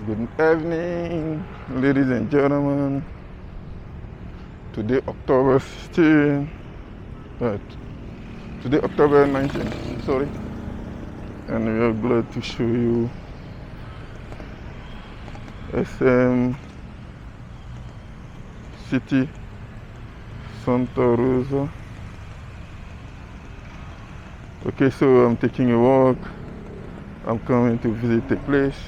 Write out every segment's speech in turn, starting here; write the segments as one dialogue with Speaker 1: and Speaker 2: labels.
Speaker 1: Good evening, ladies and gentlemen. Today, October 16. Today, October 19. Sorry. And we are glad to show you SM City, Santa Rosa. Okay, so I'm taking a walk. I'm coming to visit the place.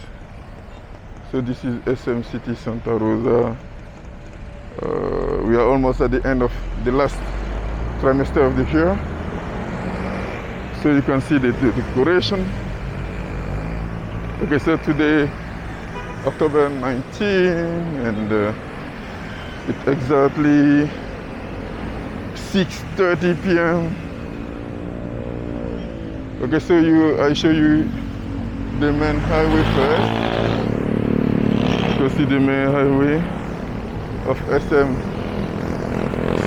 Speaker 1: So this is SM City, Santa Rosa. We are almost at the end of the last trimester of the year. So you can see the decoration. Okay, so today, October 19, and it's exactly 6:30 p.m. Okay, so I show you the main highway first. You can see the main highway of SM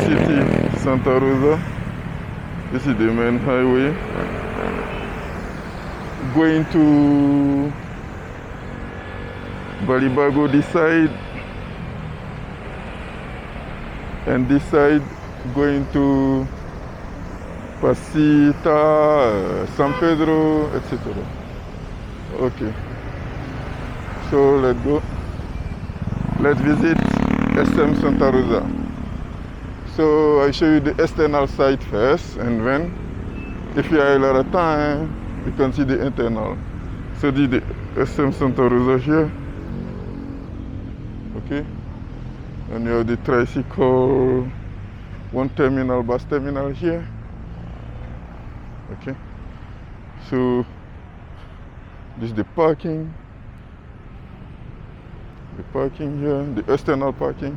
Speaker 1: City, Santa Rosa. This is the main highway going to Balibago this side, and this side going to Pasita, San Pedro, etc. Okay, so let's go. Let's visit SM Santa Rosa. So I show you the external side first, and then if you have a lot of time, you can see the internal. So the SM Santa Rosa here. Okay, and you have the tricycle, one terminal, bus terminal here. Okay, so this is the parking. The parking here, the external parking.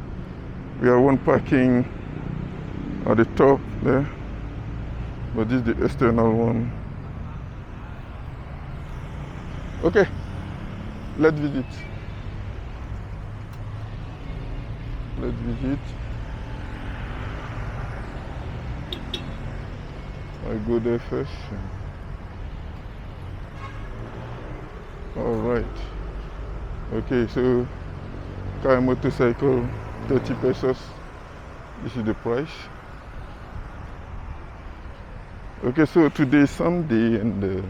Speaker 1: We have one parking at the top there, but this is the external one. Okay, let's visit. Let's visit. I go there first. All right. Okay, so car and motorcycle, 30 pesos. This is the price. Okay, so today is Sunday, and you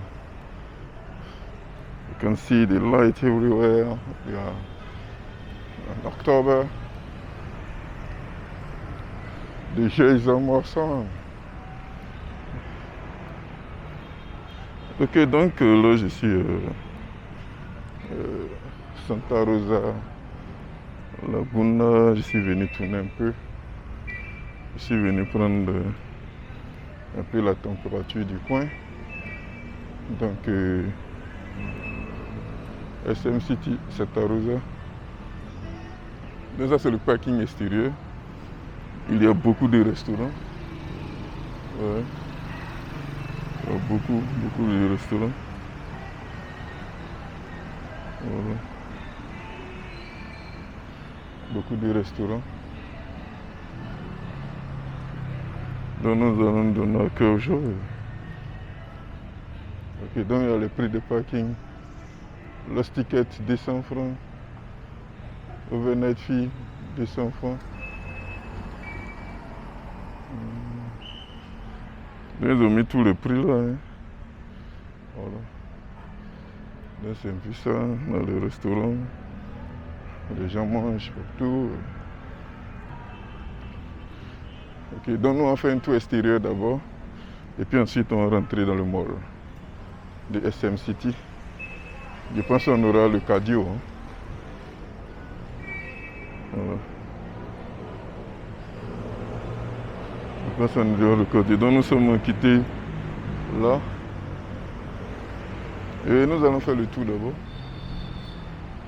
Speaker 1: can see the light everywhere. We are in October. The year is almost on. Ok, donc là je suis Santa Rosa, Laguna. Je suis venu tourner un peu. Je suis venu prendre un peu la température du coin. Donc SM City, Santa Rosa. Donc ça c'est le parking extérieur. Il y a beaucoup de restaurants. Ouais. Il y a beaucoup de restaurants. Voilà. Beaucoup de restaurants. Donc nous allons donner à cœur jour. Ok, donc il y a le prix de parking. Lost ticket 200 francs. Overnight fee 200 francs. Ils ont mis tous les prix là. Hein. Voilà. Là c'est un peu ça, dans les restaurants. Les gens mangent partout. Ok, donc nous on fait un tour extérieur d'abord. Et puis ensuite on va rentrer dans le mall de SM City. Je pense qu'on aura le cardio. Hein. Voilà. Je pense qu'on aura le cardio. Donc nous sommes quittés là. Et nous allons faire le tour d'abord.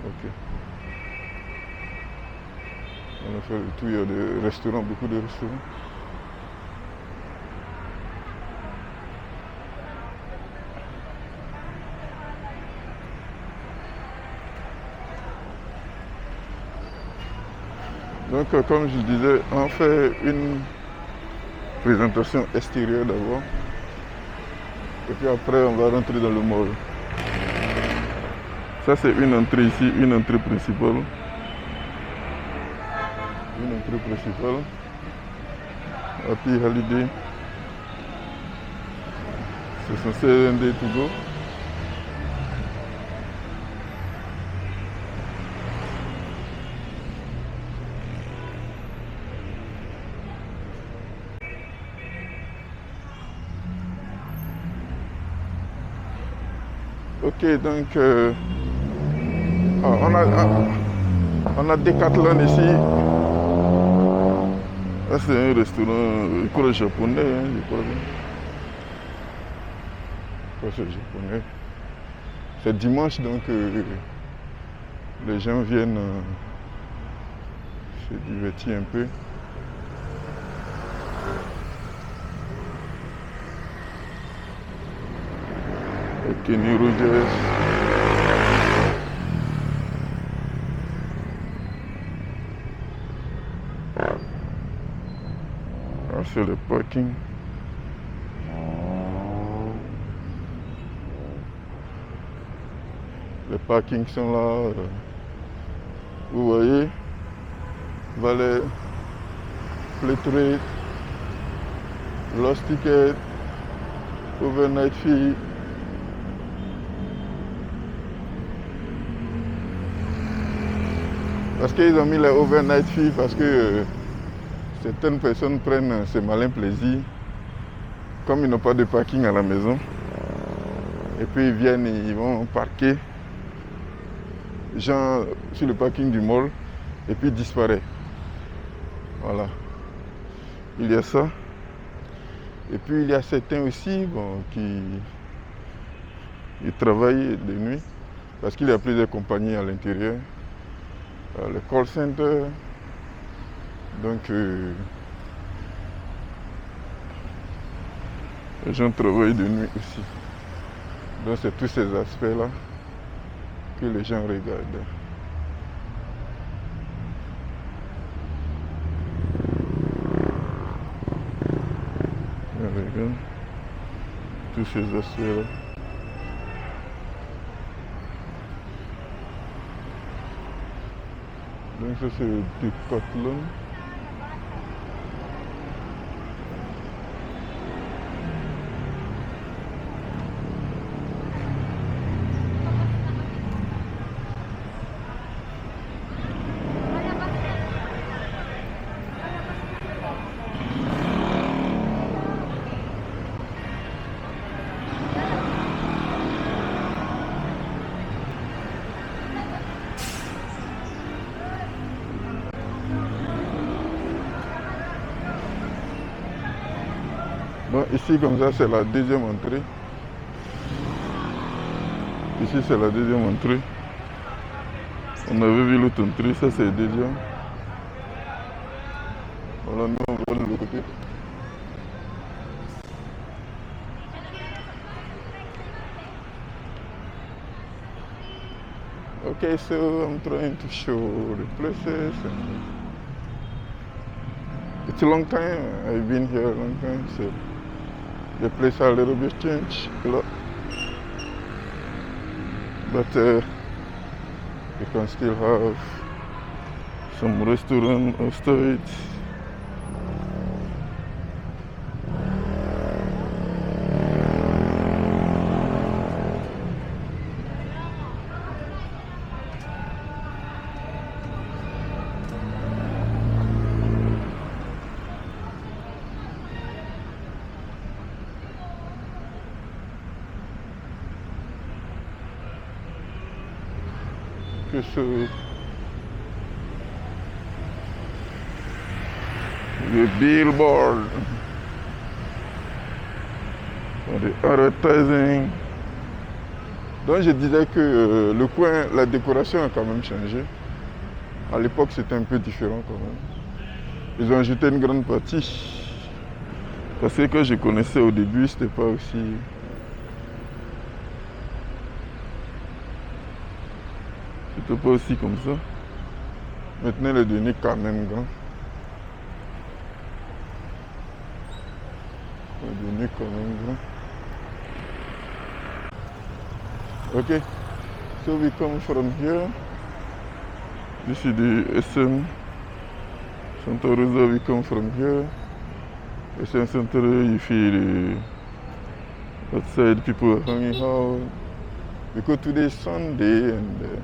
Speaker 1: Ok. On va faire le tour, il y a des restaurants, beaucoup de restaurants. Donc comme je disais, on fait une présentation extérieure d'abord. Et puis après on va rentrer dans le mall. Ça c'est une entrée ici, une entrée principale. Une entrée principale. Happy Holiday. C'est censé un day to go. Ok, donc on a Decathlon ici. Là, c'est un restaurant, je crois japonais, hein, je crois que c'est japonais. C'est dimanche, donc les gens viennent se divertir un peu. Et Kenny Rogers. Ah, c'est le parking. Les parkings sont là. Vous voyez, Valet, Flat Lost Ticket, Overnight Fee. Parce qu'ils ont mis les overnight fees parce que certaines personnes prennent ce malin plaisir, comme ils n'ont pas de parking à la maison, et puis ils viennent et ils vont parquer, genre sur le parking du mall, et puis ils disparaissent. Voilà. Il y a ça. Et puis il y a certains aussi qui ils travaillent de nuit, parce qu'il y a plusieurs compagnies à l'intérieur. Le call center, donc les gens travaillent de nuit aussi. Donc c'est tous ces aspects-là que les gens regardent. Regarde tous ces aspects-là. Donc ça c'est Decathlon. Bon, ici comme ça c'est la deuxième entrée. Ici c'est la deuxième entrée. On avait vu l'autre entrée, ça c'est la deuxième. Voilà, nous on va de l'autre côté. Okay, so I'm trying to show the places. It's a long time. I've been here a long time, so the place a little bit changed a lot. But you can still have some restaurant or storage. Que ce le billboard for the advertising. Donc je disais que le coin, la décoration a quand même changé. À l'époque c'était un peu différent quand même. Ils ont ajouté une grande partie. Parce que je connaissais au début, c'était pas aussi. C'était pas aussi comme ça. Maintenant, il est devenu quand même grand. Il est devenu quand même grand. Ok. So we come from here. This is the SM Santa Rosa. We come from here. SM Santa Rosa, you feel outside people are hanging out. Because today is Sunday and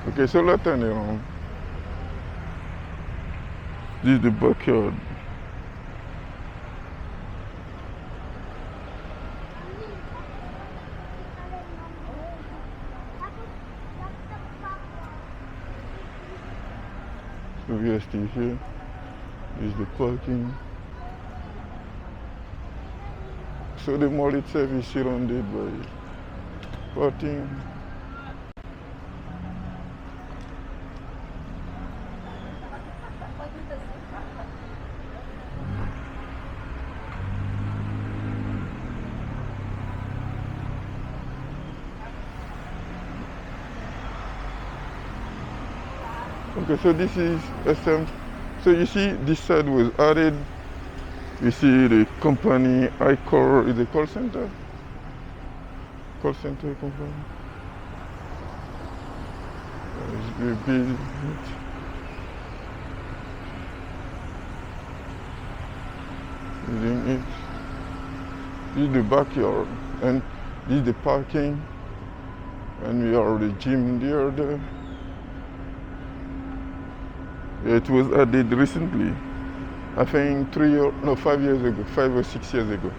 Speaker 1: okay, so let's turn around. This is the backyard. So we are still here. This is the parking. So the mall itself is surrounded by parking. Okay, so this is SM. So you see this side was added. You see the company iCore is a call center. Call center company. It's very big. Using it. This is the backyard and this is the parking. And we have the gym there. It was added recently. I think 5 years ago, 5 or 6 years ago.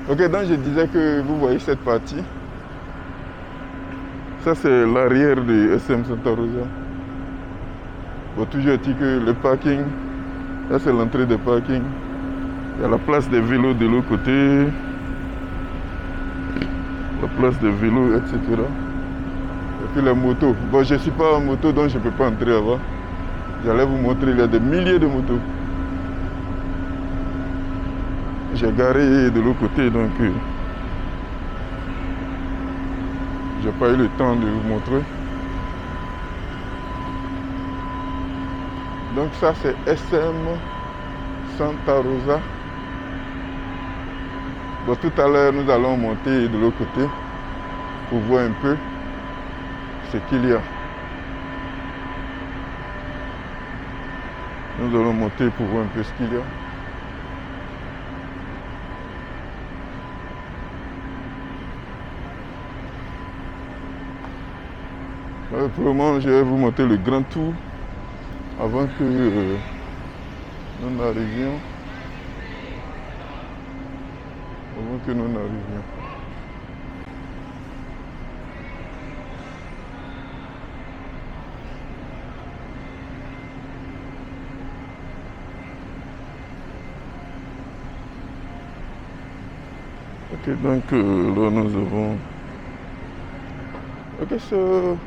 Speaker 1: Ok, donc je disais que vous voyez cette partie. Ça c'est l'arrière de SM Santa Rosa. Bon, toujours dit que le parking, là c'est l'entrée des parkings. Il y a la place des vélos de l'autre côté. La place des vélos, etc. Et puis les motos. Bon, je ne suis pas en moto, donc je ne peux pas entrer avant. J'allais vous montrer, il y a des milliers de motos. J'ai garé de l'autre côté, donc j'ai pas eu le temps de vous montrer. Donc ça c'est SM Santa Rosa. Bon, tout à l'heure nous allons monter de l'autre côté pour voir un peu ce qu'il y a. Nous allons monter pour voir un peu ce qu'il y a. Pour le moment, je vais vous montrer le grand tour avant que nous n'arrivions. Avant que nous n'arrivions. Ok, donc là nous avons. Ok, so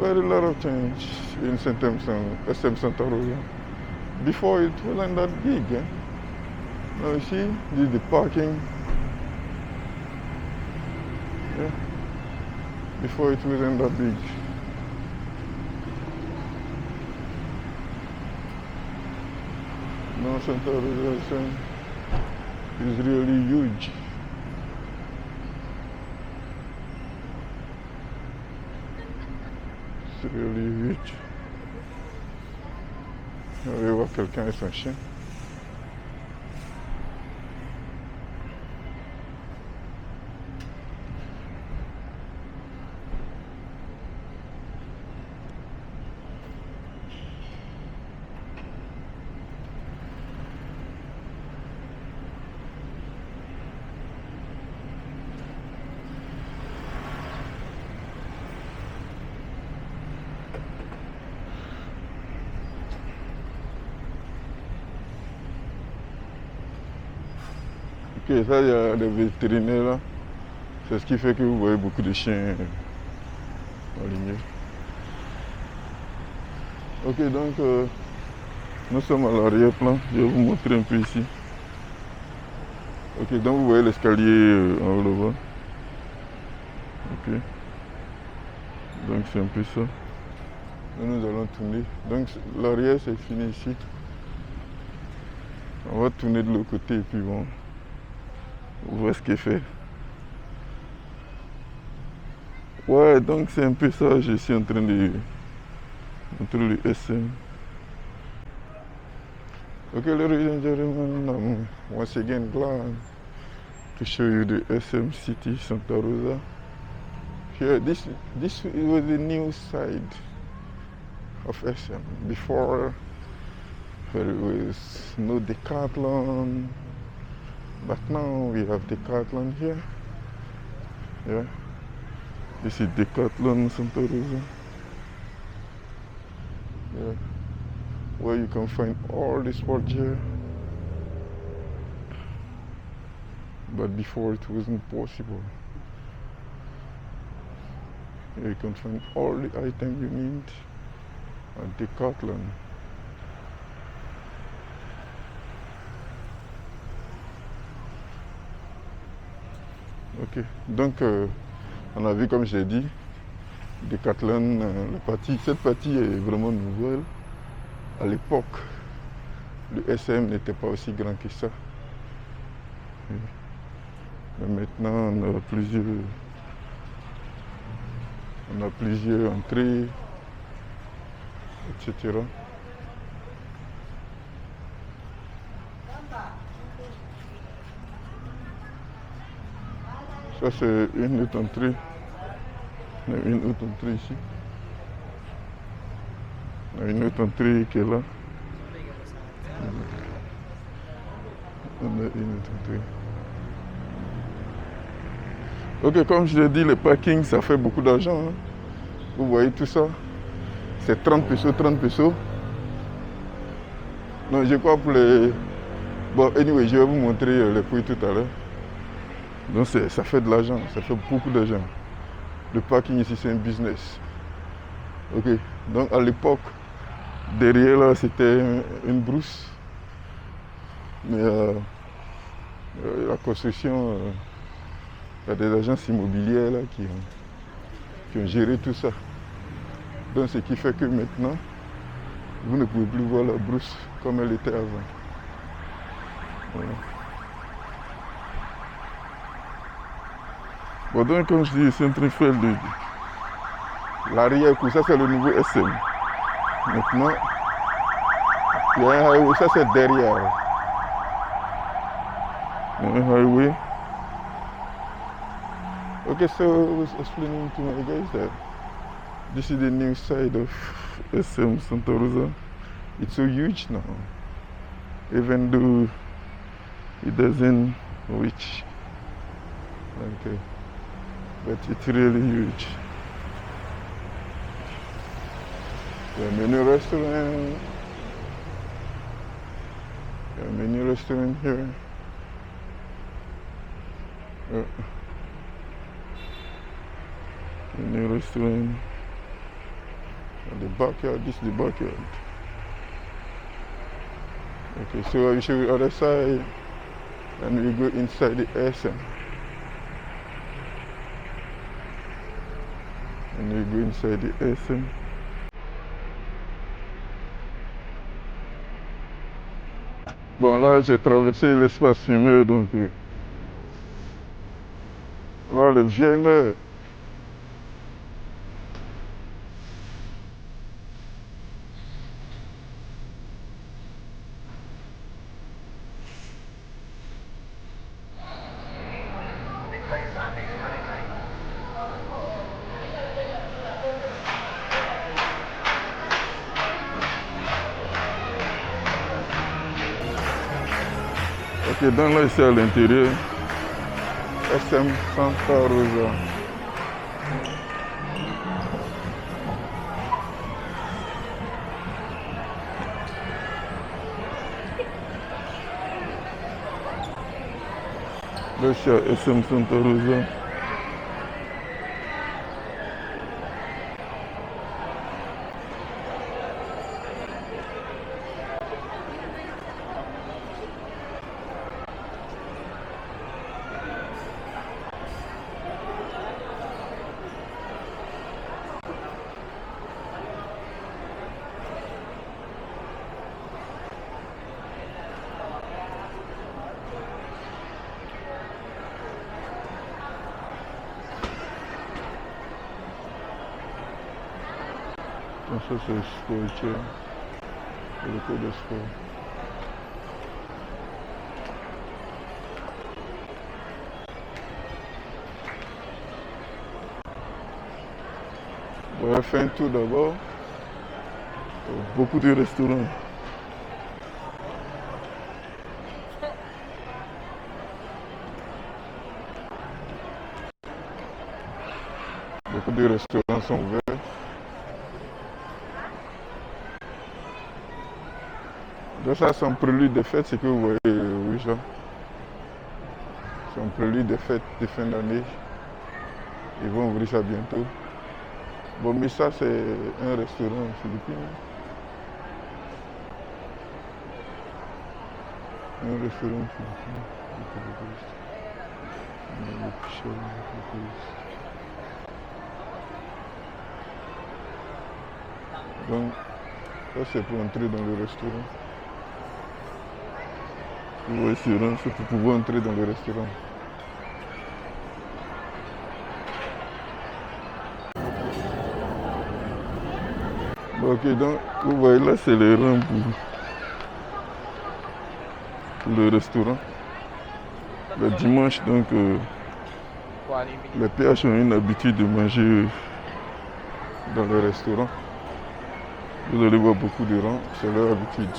Speaker 1: very lot of change in SM Santa Rosa. Before it wasn't that big. Eh? Now you see, this is the parking. Yeah. Before it wasn't that big. Now Santa Rosa is really huge. C'est really huge. On va voir quelqu'un et son chien. Ok, ça, il y a des vétérinaires là. C'est ce qui fait que vous voyez beaucoup de chiens alignés. Ok, donc nous sommes à l'arrière-plan. Je vais vous montrer un peu ici. Ok, donc vous voyez l'escalier en haut là-bas. Ok. Donc c'est un peu ça. Et nous allons tourner. Donc l'arrière c'est fini ici. On va tourner de l'autre côté et puis bon. Où est-ce qu'il fait? Ouais, donc c'est un peu ça, je suis en train de montrer le SM. Okay, ladies and gentlemen, once again glad to show you the SM City Santa Rosa. Here, this was the new side of SM. Before, there was no Decathlon, but now we have Decathlon here. Yeah, this is Decathlon Santa Rosa. Yeah, where you can find all the sport gear. But before it wasn't possible. You can find all the items you need at Decathlon. Ok, donc on a vu, comme j'ai dit, Decathlon, cette partie est vraiment nouvelle. À l'époque, le SM n'était pas aussi grand que ça. Mais maintenant, on a plusieurs entrées, etc. Ça, c'est une autre entrée. Il y a une autre entrée ici. Il y a une autre entrée qui est là. On a une autre entrée. Ok, comme je l'ai dit, le parking, ça fait beaucoup d'argent. Hein. Vous voyez tout ça? C'est 30 pesos, 30 pesos. Non, je crois pour les... Bon, anyway, je vais vous montrer les prix tout à l'heure. Donc ça fait de l'argent, ça fait beaucoup d'argent. Le parking ici, c'est un business. Ok, donc à l'époque, derrière là, c'était une brousse. Mais la construction, il y a des agences immobilières là, qui ont géré tout ça. Donc ce qui fait que maintenant, vous ne pouvez plus voir la brousse comme elle était avant. Voilà. Bon, donc comme je dis, c'est un train de faire l'arrière-cour, ça c'est le nouveau SM. Maintenant, il y a un highway, ça c'est derrière. Il y a un highway. Okay, so I was explaining to my guys that this is the new side of SM Santa Rosa. It's so huge now, even though it doesn't reach, okay, but it's really huge. The menu restaurant, here. Menu restaurant. And the backyard, this is the backyard. Okay, so I will show you the other side and we go inside the SM. And we go inside the SM. Bon, là j'ai traversé l'espace fumeux, donc là le vieil là. Ok, donc là ici à l'intérieur, SM Santa Rosa. Là je suis à SM Santa Rosa. Donc ça c'est sportier. C'est le cours de sport. On va faire un tour d'abord. Beaucoup de restaurants. Beaucoup de restaurants sont ouverts. Donc ça c'est un prélude de fête, ce que vous voyez, oui, ça. C'est un prélude de fête de fin d'année. Ils vont ouvrir ça bientôt. Bon, mais ça c'est un restaurant philippin. Un restaurant philippin. Donc, ça c'est pour entrer dans le restaurant. Le restaurant, c'est pour pouvoir entrer dans le restaurant. Bon, ok, donc vous voyez là c'est le rang pour le restaurant. Le dimanche, donc, les PH ont une habitude de manger dans le restaurant. Vous allez voir beaucoup de rangs, c'est leur habitude.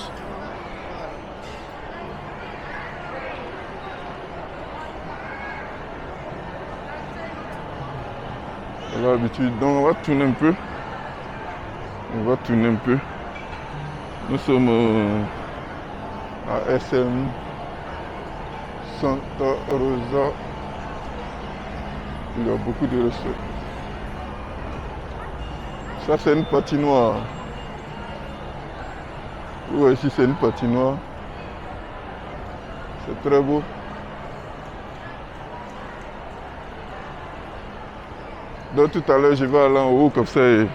Speaker 1: C'est leur habitude. Donc on va tourner un peu. Nous sommes à SM Santa Rosa. Il y a beaucoup de restaurants. Ça c'est une patinoire. Oui, ici c'est une patinoire. C'est très beau. Donc tout à l'heure je vais aller en haut comme ça et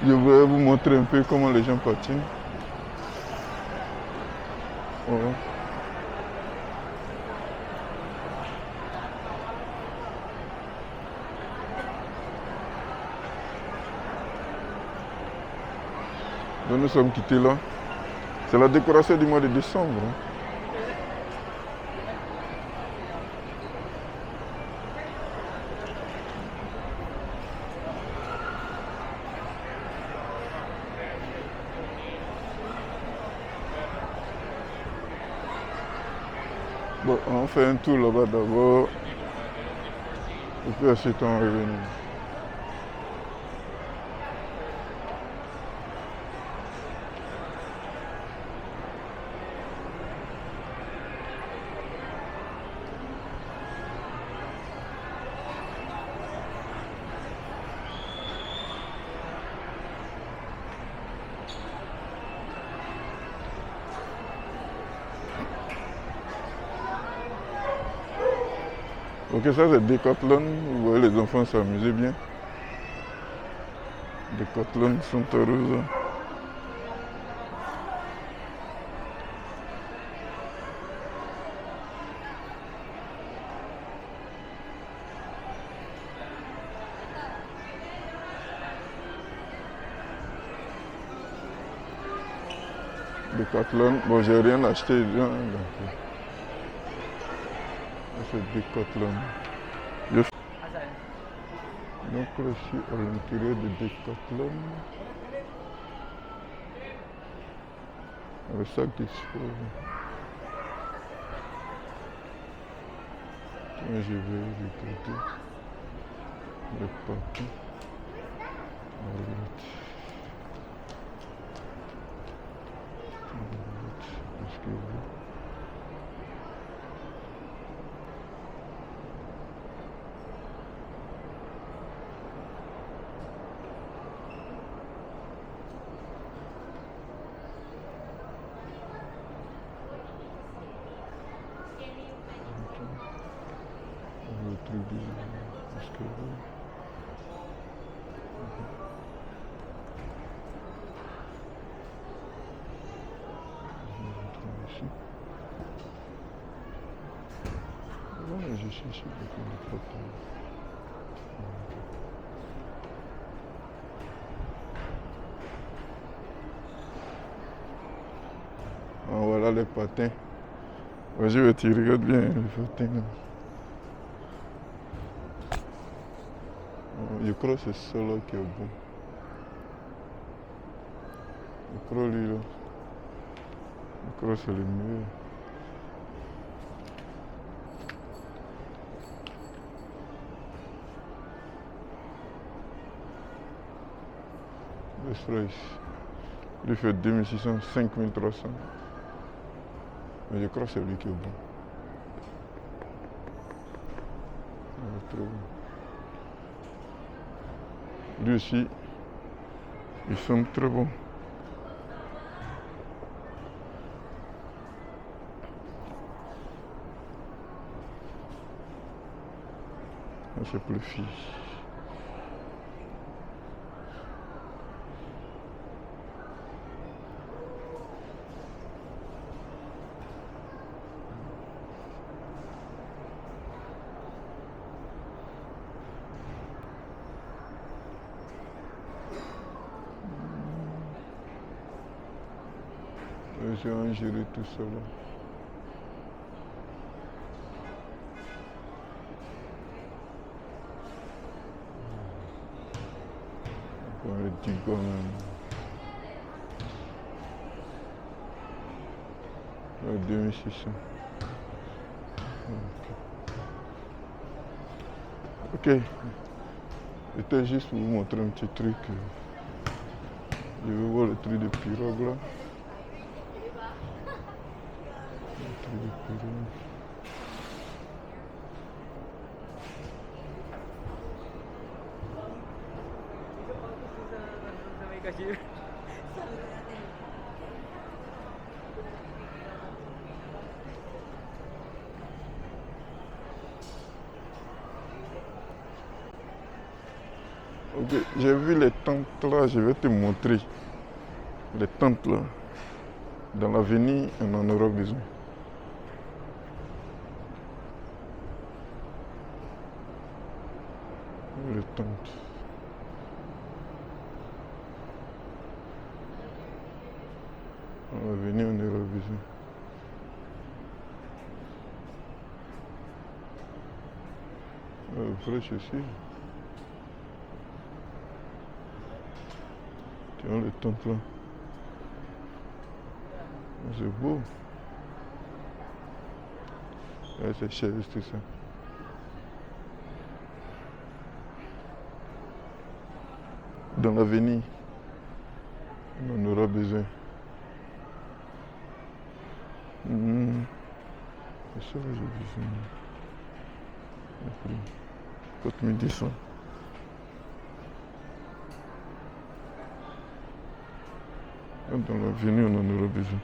Speaker 1: je vais vous montrer un peu comment les gens patinent. Voilà. Donc nous sommes quittés là. C'est la décoration du mois de décembre. Bon, on fait un tour là-bas d'abord. Et puis ensuite on revient. Ok, ça c'est Decathlon, vous voyez les enfants s'amuser bien. Decathlon Santa Rosa. Decathlon, bon j'ai rien acheté, hein, donc, c'est Decathlon. Donc là je suis à l'intérieur de Decathlon. Le sac de sport. Tiens, je vais regarder le papier. Est-ce que je cherche beaucoup de photos. Là, les patins. Ouais, je vais te regarder bien les patins. Là. Je crois que c'est celui-là qui est bon. Je crois lui là. Je crois que c'est le meilleur. Express. Il fait 2600, 5300. Mais je crois que c'est lui qui est bon. Très bon. Lui aussi, ils sont très bons. C'est pour les filles. Je vais en gérer tout ça là. On va le dire quand même. 2600. Ok. C'était juste pour vous montrer un petit truc. Je vais voir le truc de pirogue là. Le truc de pirogue. Ok, j'ai vu les tentes là, je vais te montrer. Les tentes là. Dans l'avenir, on en aura besoin. Les tentes. Dans l'avenir, on aura besoin. Fraîche aussi. Tiens, les tentes là. C'est beau. Ouais, c'est cher, tout ça. Dans l'avenir, on en aura besoin. C'est ça que j'ai besoin. Côte 1200. Dans l'avenir, on en aura besoin.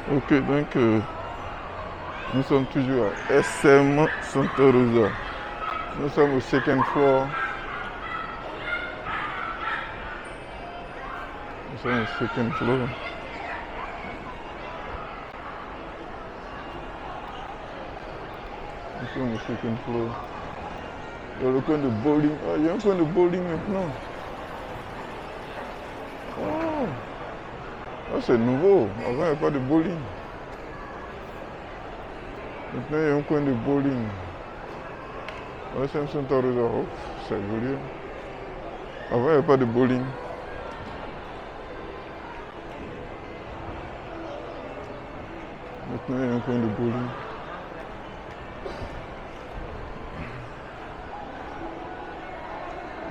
Speaker 1: Ok, donc nous sommes toujours à SM Santa Rosa. Nous sommes au second floor. Nous sommes au second floor. Nous sommes au second floor. Il y a le coin de bowling. Ah, il y a un coin de bowling maintenant. Oh. Ah, c'est nouveau. Avant, il n'y a pas de bowling. Maintenant, il y a un coin de bowling. SM Santa Rosa, oh, c'est joli. Avant, il n'y avait pas de bowling. Maintenant, il y a un coin de bowling.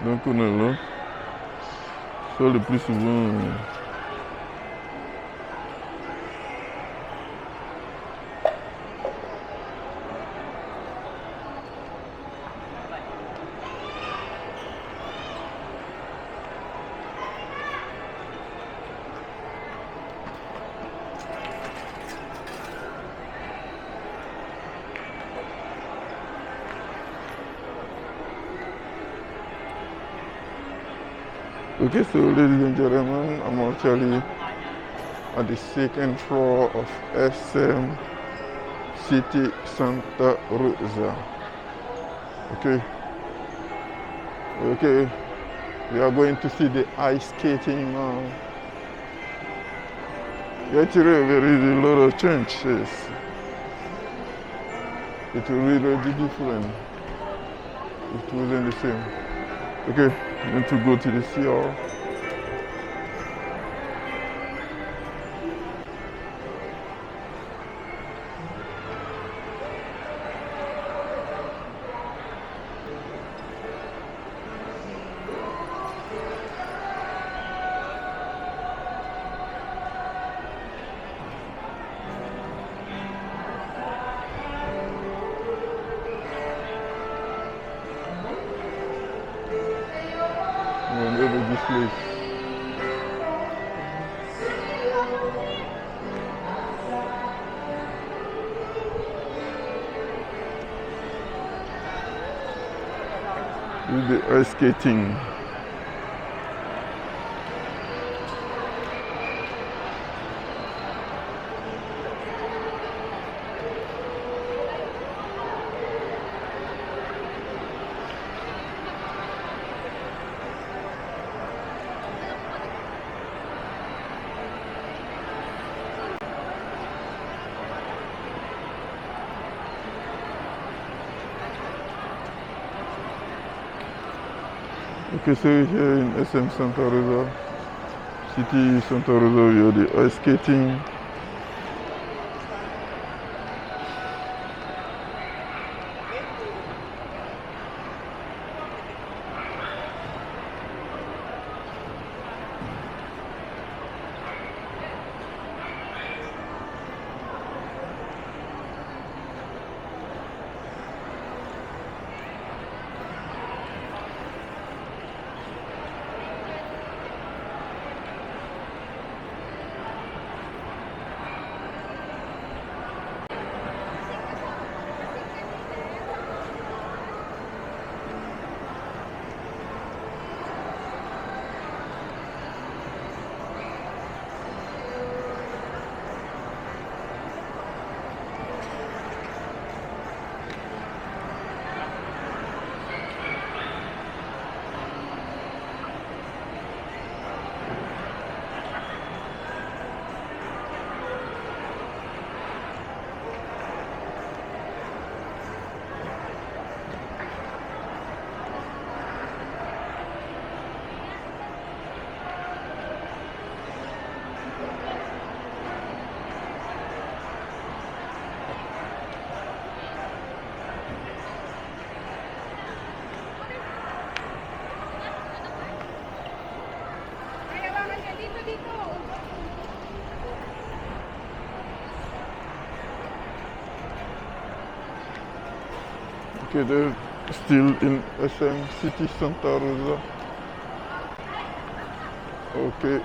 Speaker 1: Donc, on est là. Ça, le plus souvent. Okay, so ladies and gentlemen, I'm actually at the second floor of SM City Santa Rosa. Okay, we are going to see the ice skating now. Actually, there is a lot of changes. It will really be different. It wasn't the same. Okay, I'm going to go to the CR. And over this place. This is the ice skating. Okay, so here in SM Santa Rosa, City Santa Rosa, we have the ice skating. Okay, they're still in SM City Santa Rosa. Okay.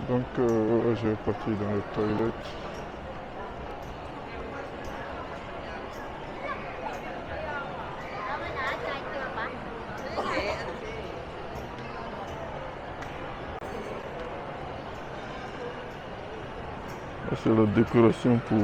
Speaker 1: Donc je vais partir dans les toilettes. C'est la décoration pour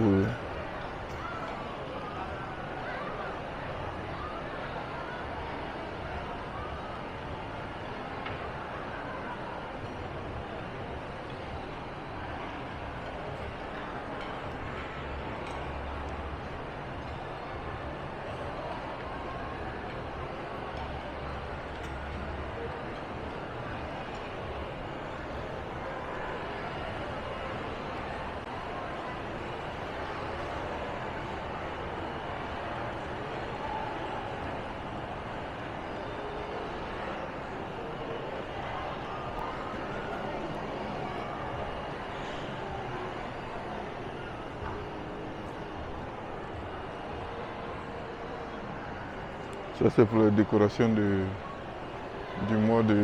Speaker 1: ça, c'est pour la décoration du mois de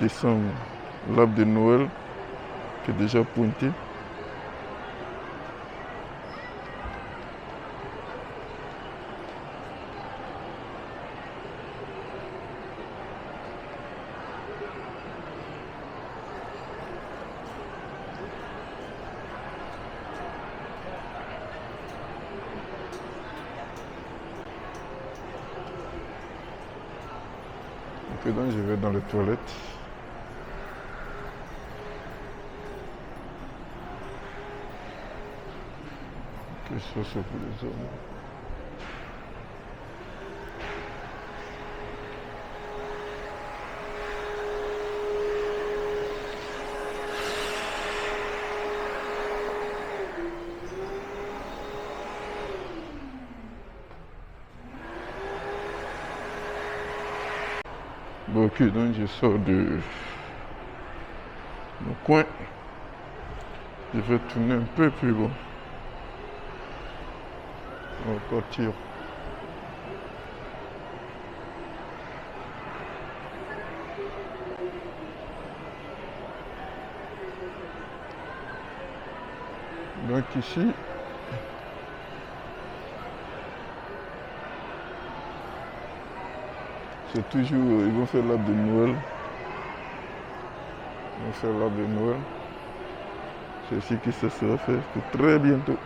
Speaker 1: décembre. L'arbre de Noël qui est déjà pointé. Ok, donc je vais dans les toilettes. Ok, ça c'est pour les hommes. Bon, ok, donc je sors de mon coin. Je vais tourner un peu plus loin. On va partir. Donc ici, c'est toujours, ils vont faire l'arbre de Noël. Ils vont faire l'arbre de Noël. C'est ici que ça sera fait, c'est très bientôt.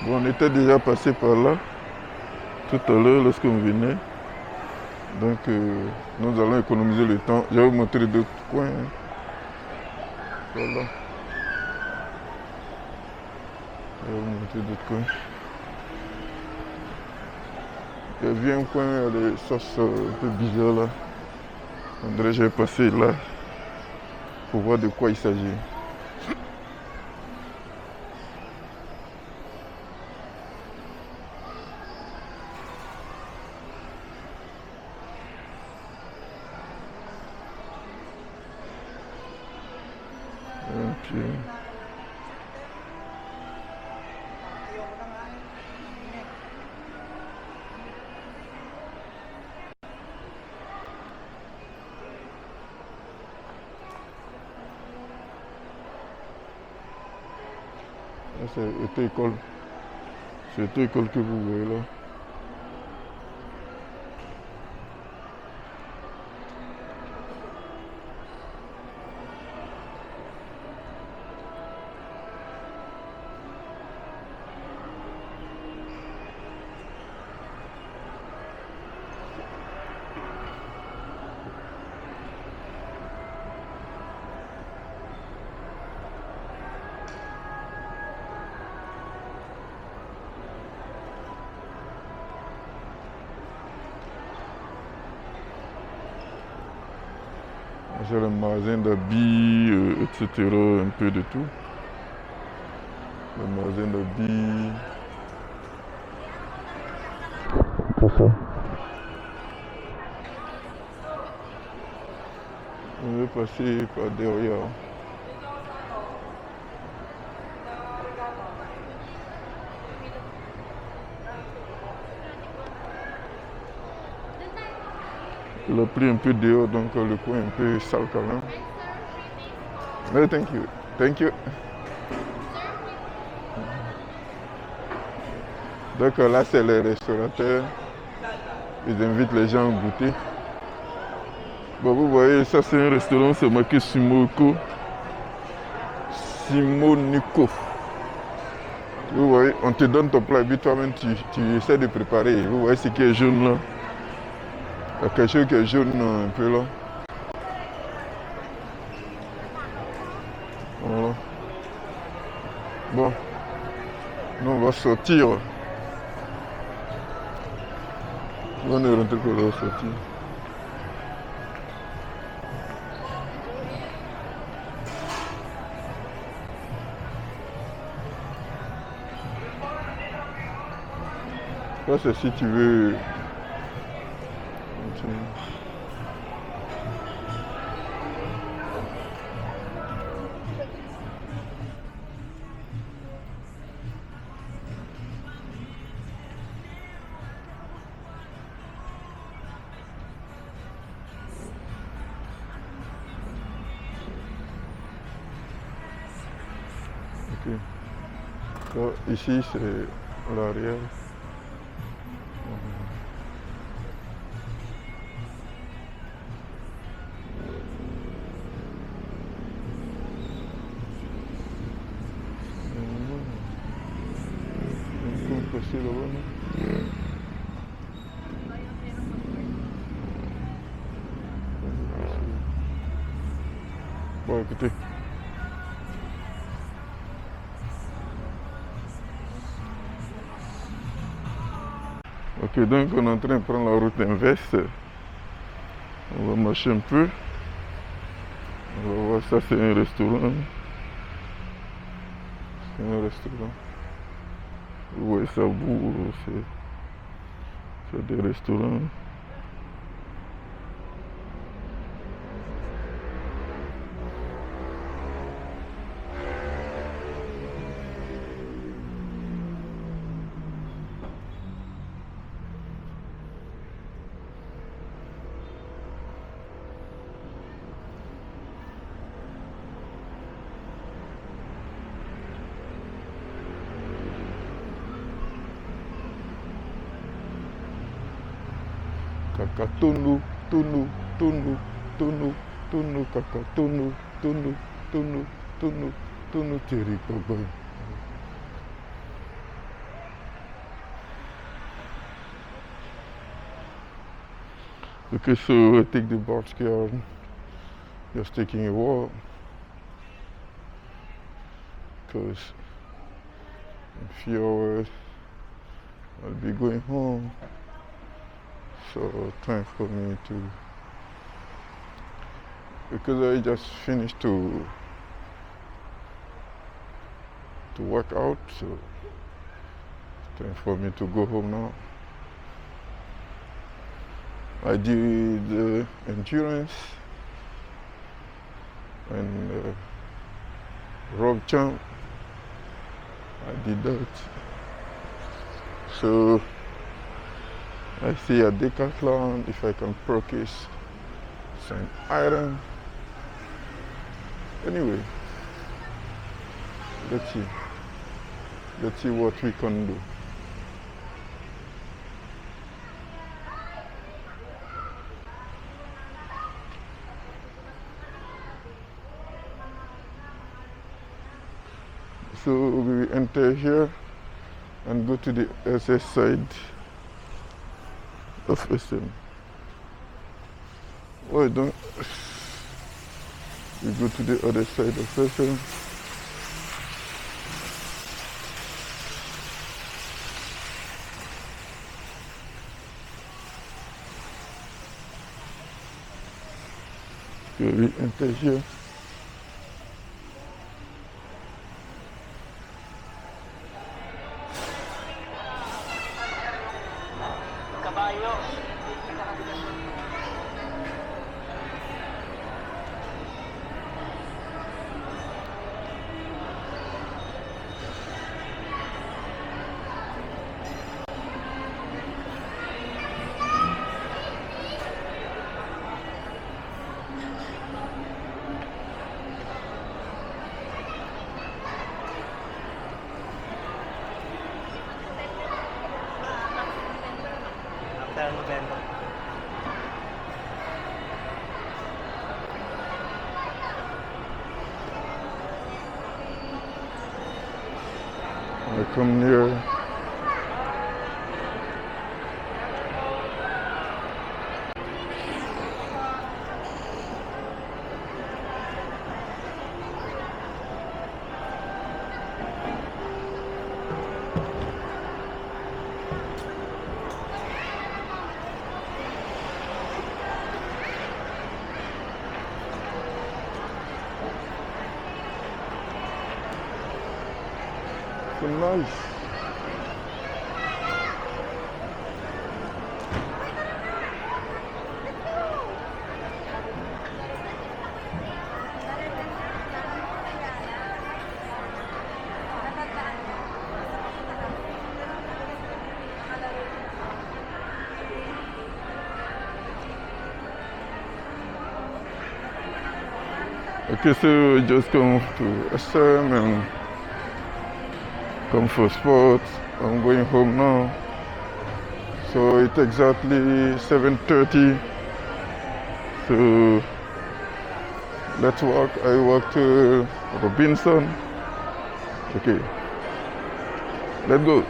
Speaker 1: Bon, on était déjà passé par là tout à l'heure lorsqu'on venait. Donc nous allons économiser le temps. Je vais vous montrer d'autres coins. Hein. Voilà. Je vais vous montrer d'autres coins. Il y a vu un coin, il y a des sauces un peu bizarres là. On dirait que je vais passer là pour voir de quoi il s'agit. Ok. C'est auto-école. C'est auto-école que vous voyez là. J'ai le magasin d'habits, etc. Un peu de tout. Le magasin d'habits. C'est ça. On va passer par derrière. Il a pris un peu dehors, donc le coin est un peu sale quand même. No, thank you. Thank you. Donc là, c'est les restaurateurs. Ils invitent les gens à goûter. Bon, vous voyez, ça c'est un restaurant, c'est marqué Simonico. Vous voyez, on te donne ton plat et puis toi-même tu essaies de préparer. Vous voyez ce qui est jaune là. Il y a quelque chose qui est jaune un peu là. Voilà. Bon. Nous on va sortir. On est rentré pour la sortir. Ça c'est si tu veux. Ok. Donc, ici c'est l'arrière. Passer là-bas, non? Bon, écoutez. Ok, donc on est en train de prendre la route inverse. On va marcher un peu. On va voir, ça c'est un restaurant. C'est un restaurant. Vous voyez ça au bout, c'est des restaurants. Kaka tunu, tunu, tunu, tunu, tunu, kaka tunu, tunu, tunu, tunu, tunu, tiri baba. Okay, so I take the box car, just taking a walk, because in a few hours I'll be going home. So time for me to, because I just finished to work out, so time for me to go home now. I did endurance and rope jump. I did that. So I see a Decathlon if I can purchase some item. Anyway, let's see. Let's see what we can do. So we enter here and go to the SS side of SM. Why don't we go to the other side of SM? So we enter here. I come near. So nice. Okay, so just come to SM and come for sports. I'm going home now. So it's exactly 7:30. So let's walk. I walk to Robinson. Okay, let's go.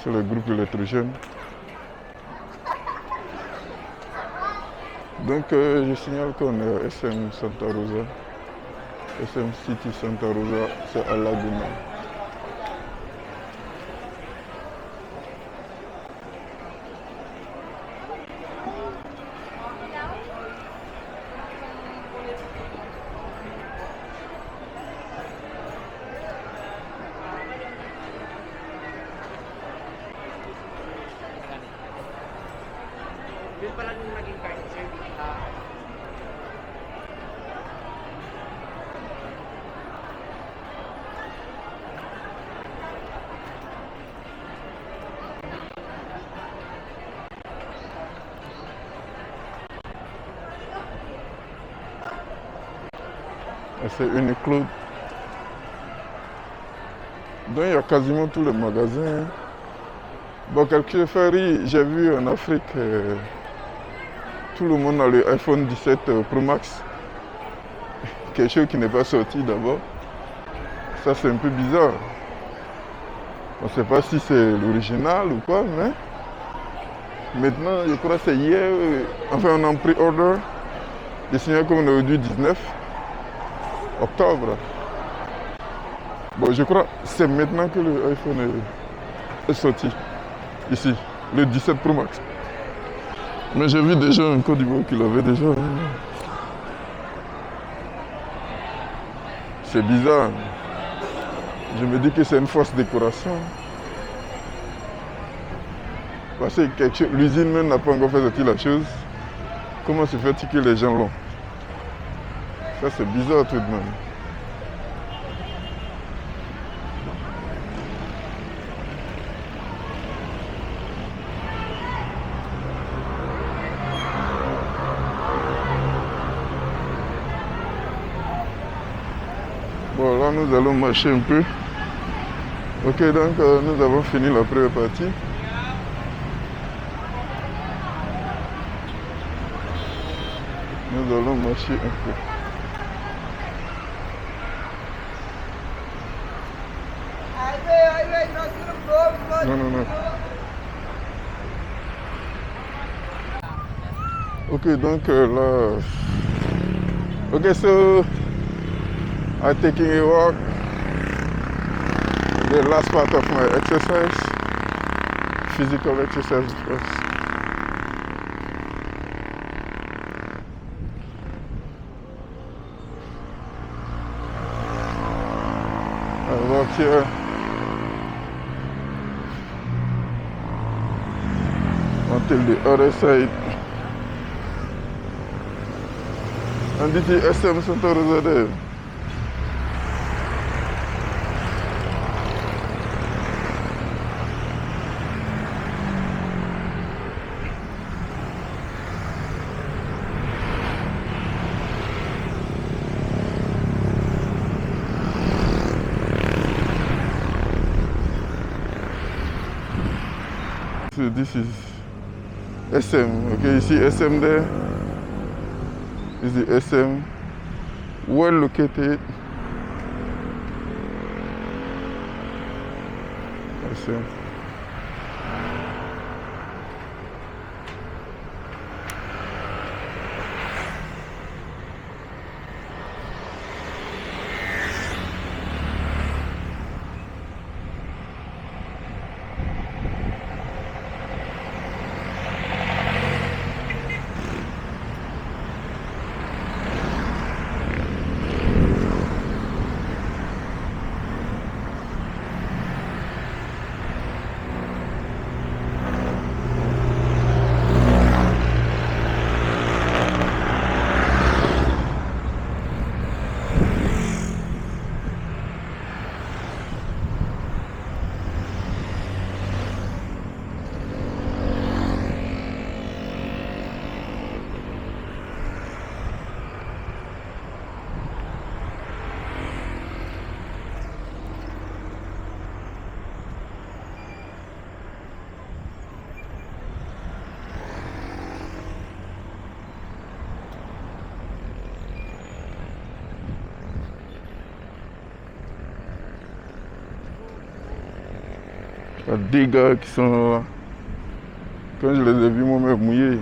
Speaker 1: C'est le groupe électrogène. Donc je signale qu'on est à SM Santa Rosa. SM City Santa Rosa, c'est à Laguna.
Speaker 2: Yun pala yung naging card, sir.
Speaker 1: C'est Uniqlo. Donc il y a quasiment tous les magasins. Bon, quelque part, j'ai vu en Afrique, tout le monde a le iPhone 17 Pro Max. Quelque chose qui n'est pas sorti d'abord. Ça c'est un peu bizarre. On ne sait pas si c'est l'original ou quoi, mais maintenant, je crois que c'est hier, enfin on a en pre-order. Il signé comme aujourd'hui 19 octobre. Bon, je crois que c'est maintenant que l'iPhone est sorti, ici, le 17 Pro Max. Mais j'ai vu déjà en Côte d'Ivoire qu'il avait déjà. C'est bizarre. Je me dis que c'est une fausse décoration. Parce que l'usine même n'a pas encore fait sortir la chose. Comment se fait-il que les gens l'ont? Ça c'est bizarre tout de même. Bon, là nous allons marcher un peu. Ok, donc nous avons fini la première partie. Nous allons marcher un peu. Non, non, non. Ok, donc là... Ok, so... I'm taking a walk. The last part of my exercise. Physical exercise, of course. I walk here. Until the other side. And this is SM Santa Rosa there. So this is SM, okay, you see SM there? This is the SM, well located. SM. Il y a des gars qui sont là. Quand je les ai vus moi-même mouillés.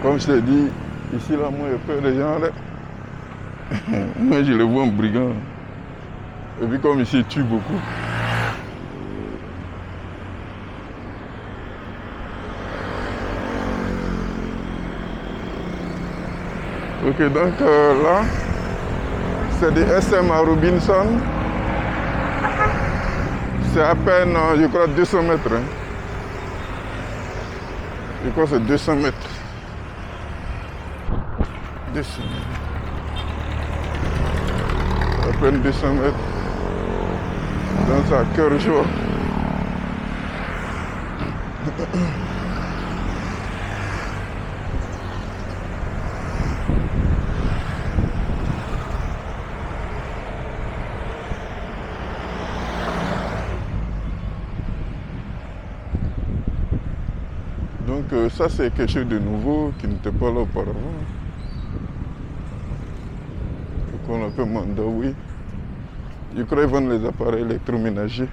Speaker 1: Comme je t'ai dit, ici là, moi j'ai peur des gens là. Moi je les vois en brigand. Et puis comme ici ils tuent beaucoup. Ok, donc là, c'est des SM à Robinson. C'est à peine, je crois, 200 mètres. Hein. Je crois que c'est 200 mètres. 200 mètres. À peine 200 mètres. Donc c'est à cœur joie. que ça c'est quelque chose de nouveau qui n'était pas là auparavant. Qu'on appelle Mandawi. Je crois qu'ils vendent les appareils électroménagers.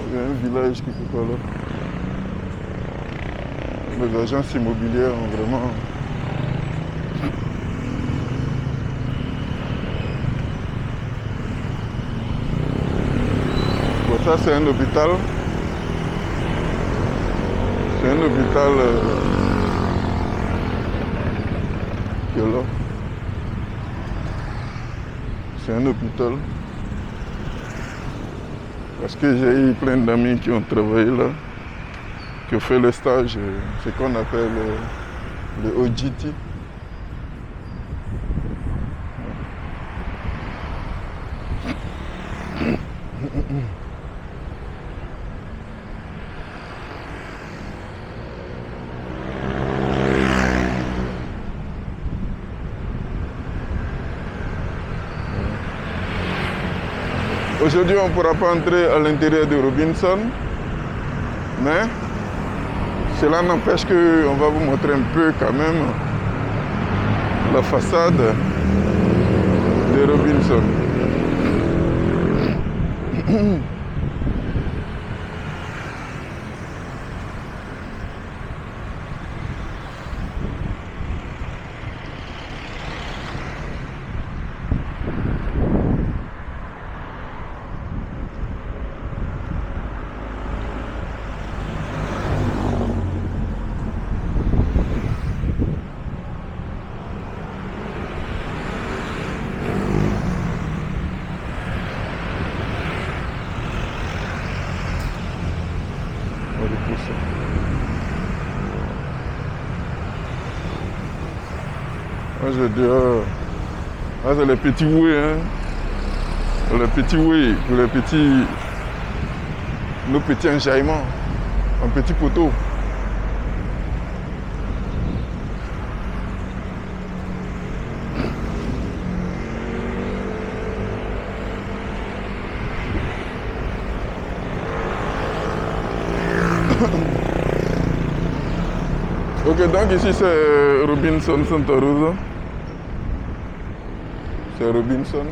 Speaker 1: Il y a un village quelque part là. Les agences immobilières ont vraiment... Bon, ça c'est un hôpital. C'est un hôpital qui est là. C'est un hôpital. Parce que j'ai eu plein d'amis qui ont travaillé là, qui ont fait le stage, ce qu'on appelle le OJT. Aujourd'hui, on ne pourra pas entrer à l'intérieur de Robinson, mais cela n'empêche qu'on va vous montrer un peu quand même la façade de Robinson. Moi je dirais, c'est les petits oués, hein. Les petits oués, les petits, nos petits enjaillements, un petit poteau. Ok, donc ici c'est Robinson Santa Rosa. C'est Robinson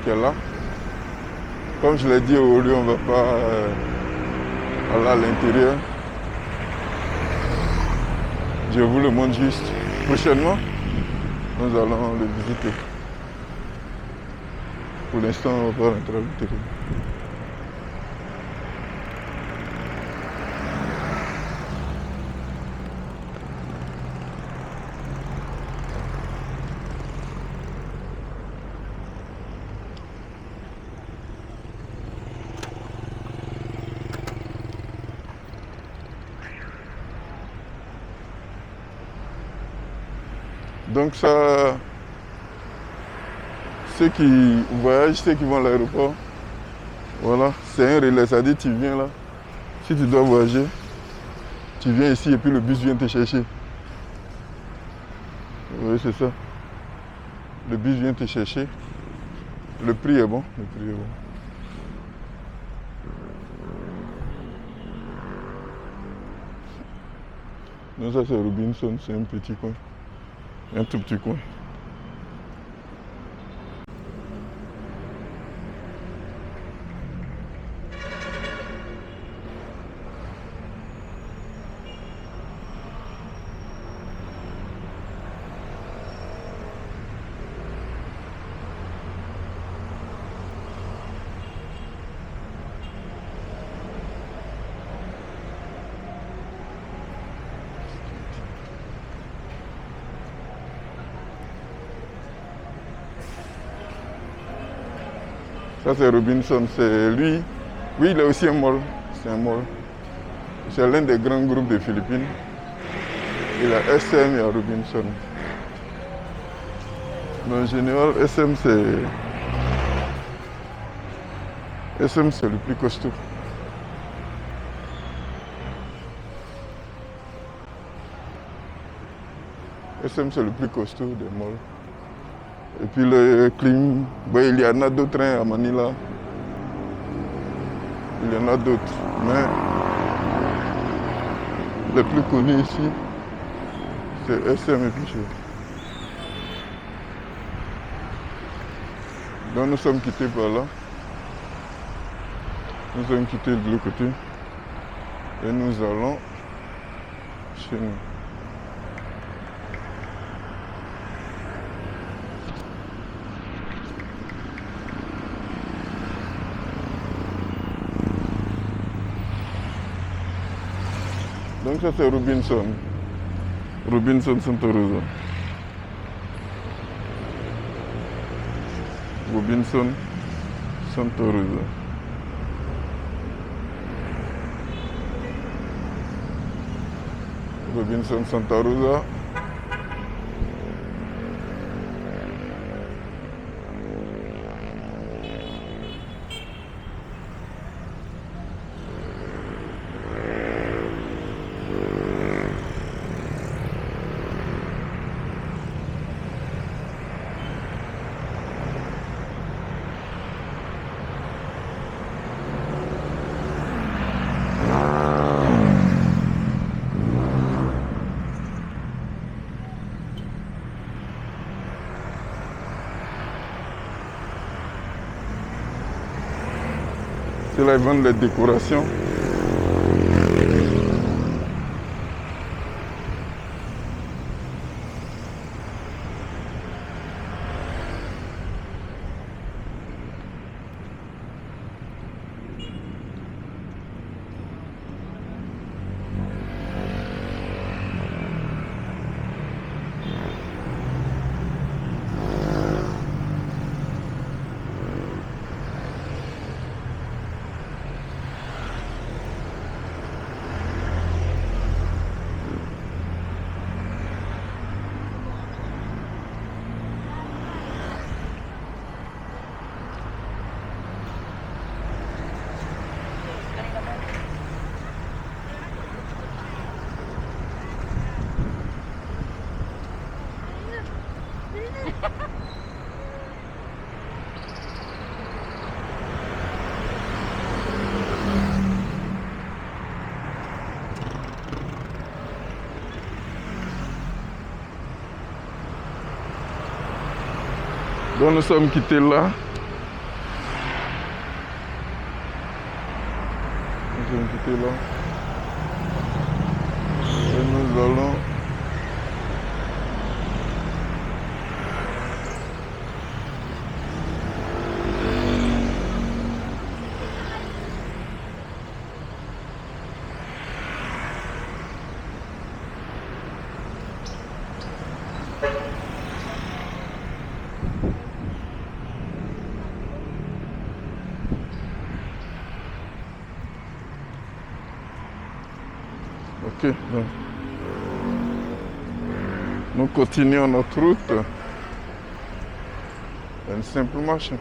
Speaker 1: qui est là. Comme je l'ai dit aujourd'hui, on ne va pas aller à l'intérieur. Je vous le montre juste. Prochainement, nous allons le visiter. Pour l'instant, on ne va pas rentrer à l'intérieur. Donc ça, ceux qui voyagent, ceux qui vont à l'aéroport, voilà, c'est un relais, ça dit tu viens là, si tu dois voyager, tu viens ici et puis le bus vient te chercher. Oui, c'est ça. Le bus vient te chercher. Le prix est bon, le prix est bon. Donc ça c'est Robinson, c'est un petit coin. Un tout petit coin. Ça c'est Robinson, c'est lui. Oui, il est aussi un mall. C'est un mall. C'est l'un des grands groupes de Philippines. Il y a SM et Robinson. Mais en général, SM c'est le plus costaud. SM c'est le plus costaud des malls. Et puis le clim, ben, il y en a d'autres à Manila. Il y en a d'autres, mais le plus connu ici, c'est SM et Piché. Donc nous sommes quittés par là. Nous sommes quittés de l'autre côté. Et nous allons chez nous. Donc ça c'est Robinson. Robinson Santa Rosa. Robinson Santa Rosa. Robinson Santa Rosa. C'est là ils vendent les décorations. Donc nous sommes quittés là. Nous sommes quittés là. Et nous allons ok, donc nous continuons notre route. Un simple marche.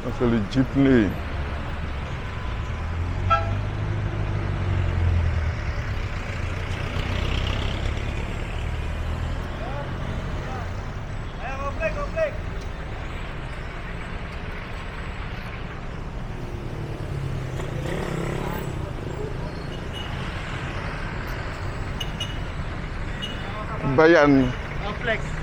Speaker 1: Ça, c'est le jeepney. Bayan.
Speaker 2: Flex.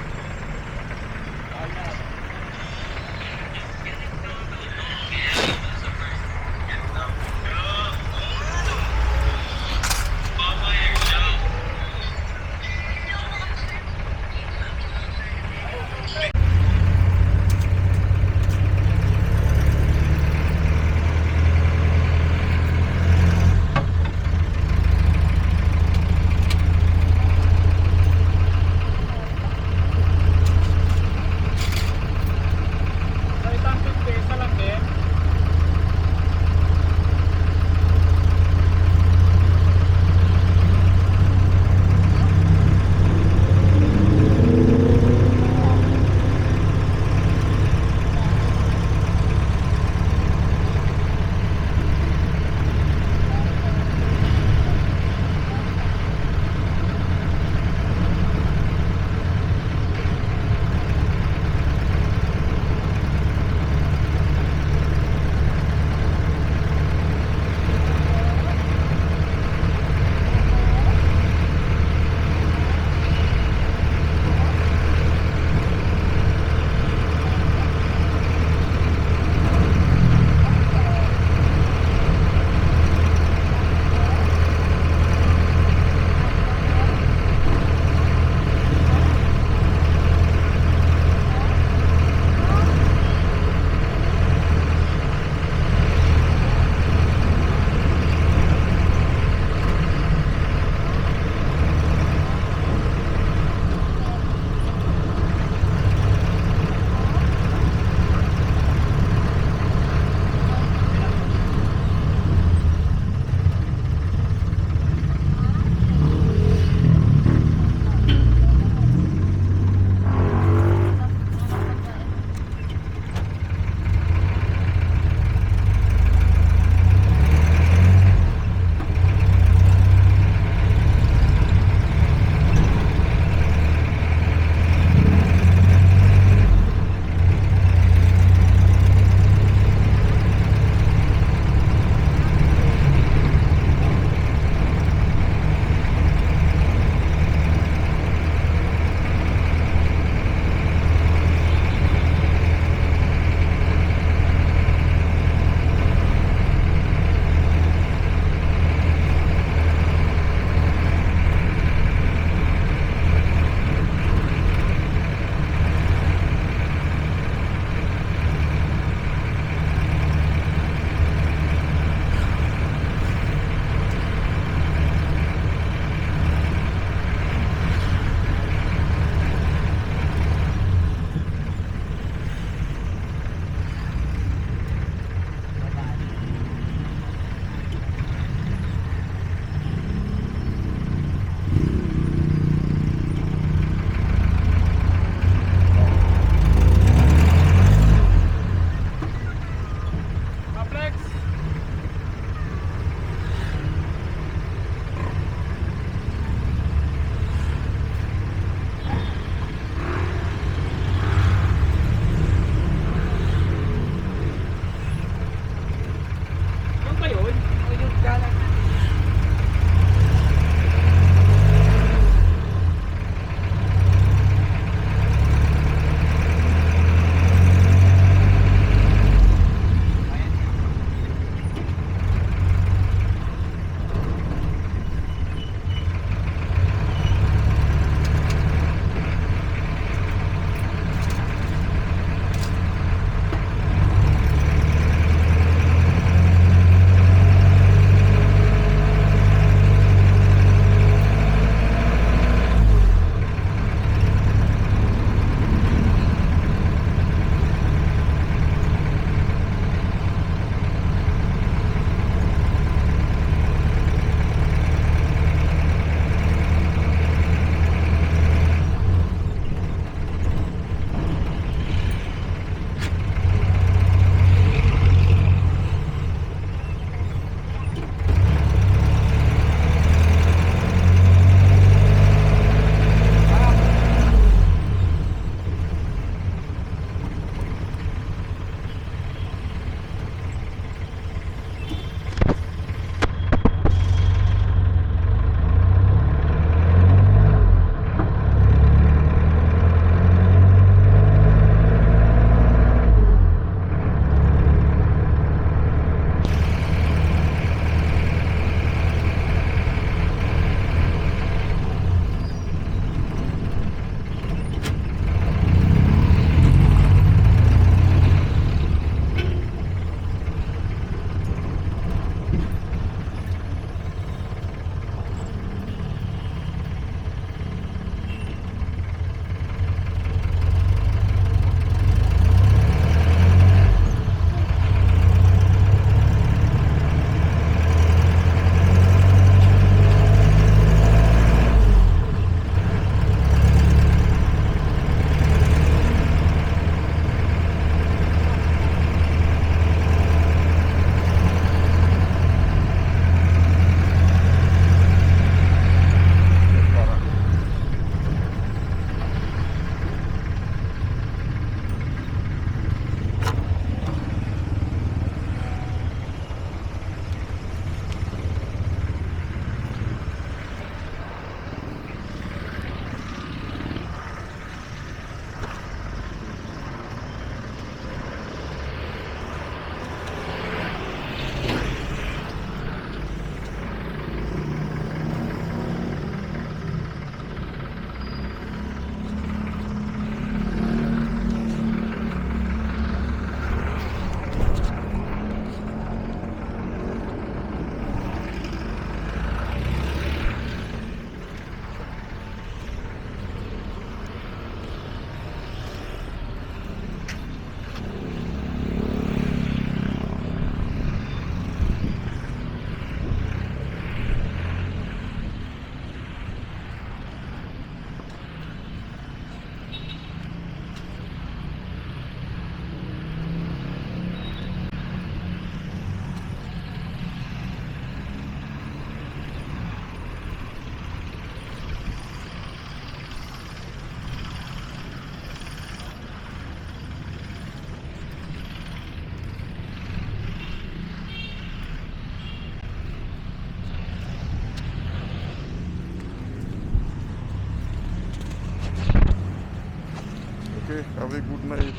Speaker 1: Okay, have a good night.